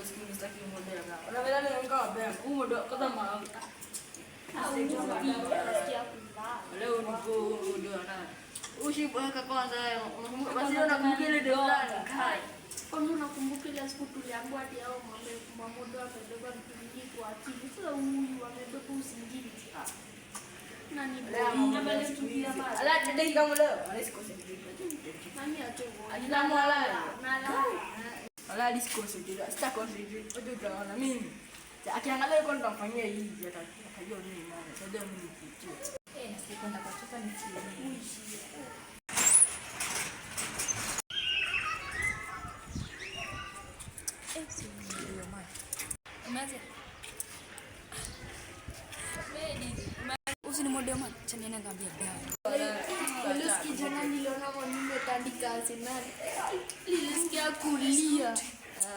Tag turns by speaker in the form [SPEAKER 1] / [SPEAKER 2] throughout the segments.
[SPEAKER 1] skini sitaki model na. Wala wala ni ngao bea. Model kama mafuta. Leo niko ndio na. Ushibaka kwanza basi nakumbuka ile deadline kai.
[SPEAKER 2] Kwanza nakumbuka ile siku tuliambiwa ati hao mamodo wamebeba mtungi kwa akili. Sasa huyu wamebeba usingizi. Nani bwana mtulia basi.
[SPEAKER 1] Ala dede kama leo. Ala sikose.
[SPEAKER 2] Nani atogo?
[SPEAKER 1] Ajina mwala. Ala diskose ndio. Sitakoncentrate. Ndio utaona mimi. Akiangalia yuko nitamfanyia hivi atajua nini maana. Ndio mimi kitu.
[SPEAKER 2] Sikwenda kwa chofa ni chini.
[SPEAKER 3] Usini model man chani na ngambia dawa.
[SPEAKER 2] Nilisikia jana niliona mwanaume tandika Arsenal. Nilisikia kulia.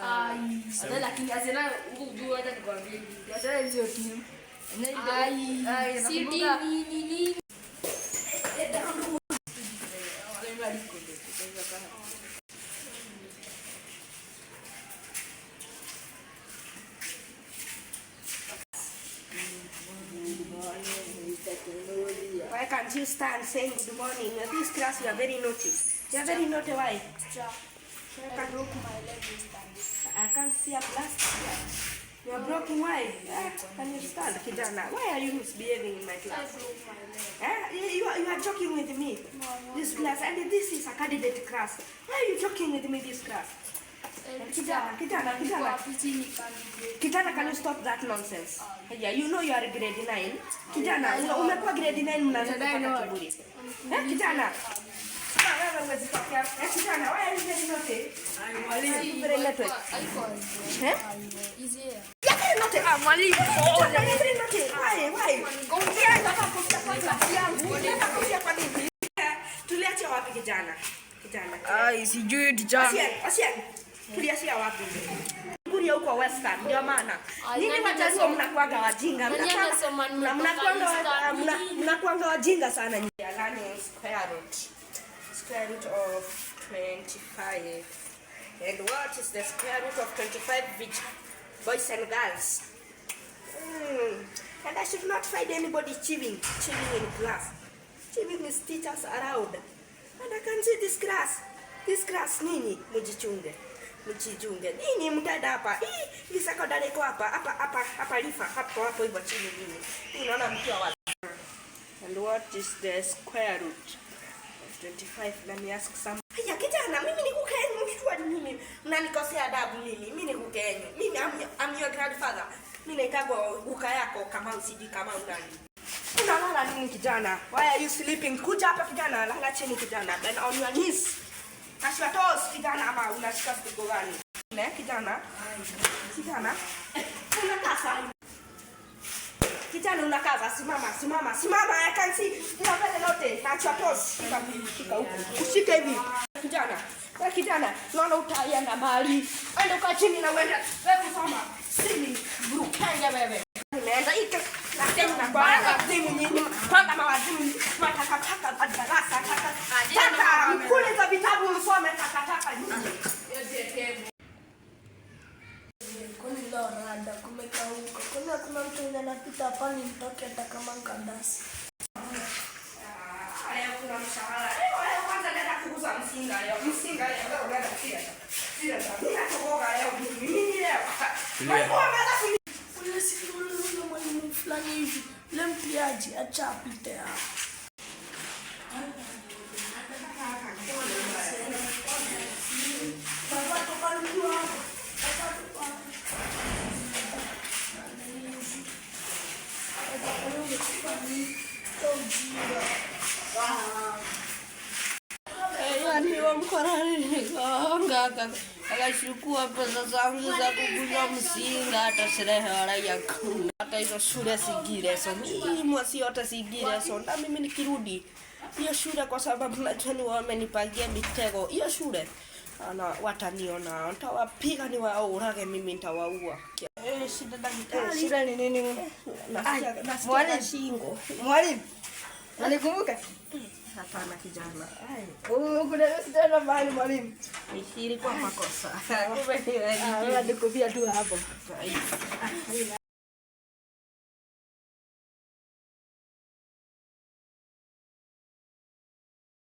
[SPEAKER 1] Ai, lakini Arsenal unajua hata nikwambie. Arsenal ndio timu.
[SPEAKER 2] Ai, City ni
[SPEAKER 4] Why can't you stand saying good morning? This class you are very naughty. You are very naughty. Why?
[SPEAKER 2] I can broke my leg this time.
[SPEAKER 4] I can't see a plaster. You are broken. Why? Can you stand, Kijana? Why are you misbehaving in my
[SPEAKER 2] I
[SPEAKER 4] class?
[SPEAKER 2] broke my leg.
[SPEAKER 4] You are joking with me.
[SPEAKER 2] No.
[SPEAKER 4] This class, and this is a candidate class. Why are you joking with me? This class. Kijana, can you stop that nonsense? Yeah, you know you are grade 9. Kijana, umekuwa grade 9 mnaanza kupata kiburi. Kijana. Kijana, why are you getting naughty?
[SPEAKER 1] Mwalimu.
[SPEAKER 4] Very naughty.
[SPEAKER 2] Easy.
[SPEAKER 4] You're naughty.
[SPEAKER 1] Mwalimu.
[SPEAKER 4] You're very naughty. Why? Tuliacha wapi kijana?
[SPEAKER 1] Ai, sijui kijana.
[SPEAKER 4] Asian. Tuliacha wapi? Kuria huko Western ndio maana. Nini wajaluo mnakuanga wajinga? Mnakuanga wajinga sana nyinyi. Learning square root. Square root of 25. And what is the square root of 25 which boys and girls? And I should not find anybody chewing in class. Chewing is teachers around. And I can see this class. This class nini? Mjichunge. Nini mdada hapa? Hii secondary kwa hapa lifa. Hapo hivyo chini nini? Unaona mkiwa wapi? And what is the square root of 25? Let me ask some. Haya kijana, mimi nikukenyu mshtua mimi. Mnanikosea adabu mimi. Mimi nikukenyu. Mimi I'm your grandfather. Mimi naikagwa uka yako kama usiji kama unani. Unalala nini kijana? Why are you sleeping? Kuja hapa kijana, lala chini kijana. Then on your knees. Kasha toes kijana ama unashika stigo gani? Kijana? Kijana? Unakasa. Kijana unakaza, simama. I can see. You are very naughty. Kasha toes. Shika huko. Ushike hivi. Kijana, naona utaenda mahali. Enda uka chini na uende. Wewe kusoma. Sini, bro. Kanga wewe. Nimeenda ike. Na kwa wazimu nyinyi. Panga mawazimu. Matakataka madarasa. Taka mkule za vitabu msome takataka nyinyi.
[SPEAKER 2] Kwani leo nada kumekauka. Kuna mtu anapita hapa ni mtoke hata kama ngandasi.
[SPEAKER 4] Haya kuna mshahara. Kwanza nenda kuuza msinga leo. Leo unaenda kila. Ninatoka leo mimi leo.
[SPEAKER 2] Kuna siku ndio mwalimu fulani hivi. Ile mpiaji acha apite hapa.
[SPEAKER 1] Niwa mkorani nikanga akachukua pesa zangu za kukunywa msinga, hata sherehe wala yakuna, hata hizo shule sigire so mimi mwasi yote sigire so na mimi nikirudi hiyo shule kwa sababu najua ni wamenipangia mitego hiyo shule ana wataniona nitawapiga ni waurage mimi nitawaua. Shida daktari.
[SPEAKER 4] Shida ni nini?
[SPEAKER 1] Nasikia shingo. Mwalimu. Alikumbuka? Hapana kijana.
[SPEAKER 4] Kuna tena mahali mwalimu.
[SPEAKER 1] Ilikuwa makosa. Kumbe ni wewe.
[SPEAKER 4] Wewe ndiko pia tu hapo.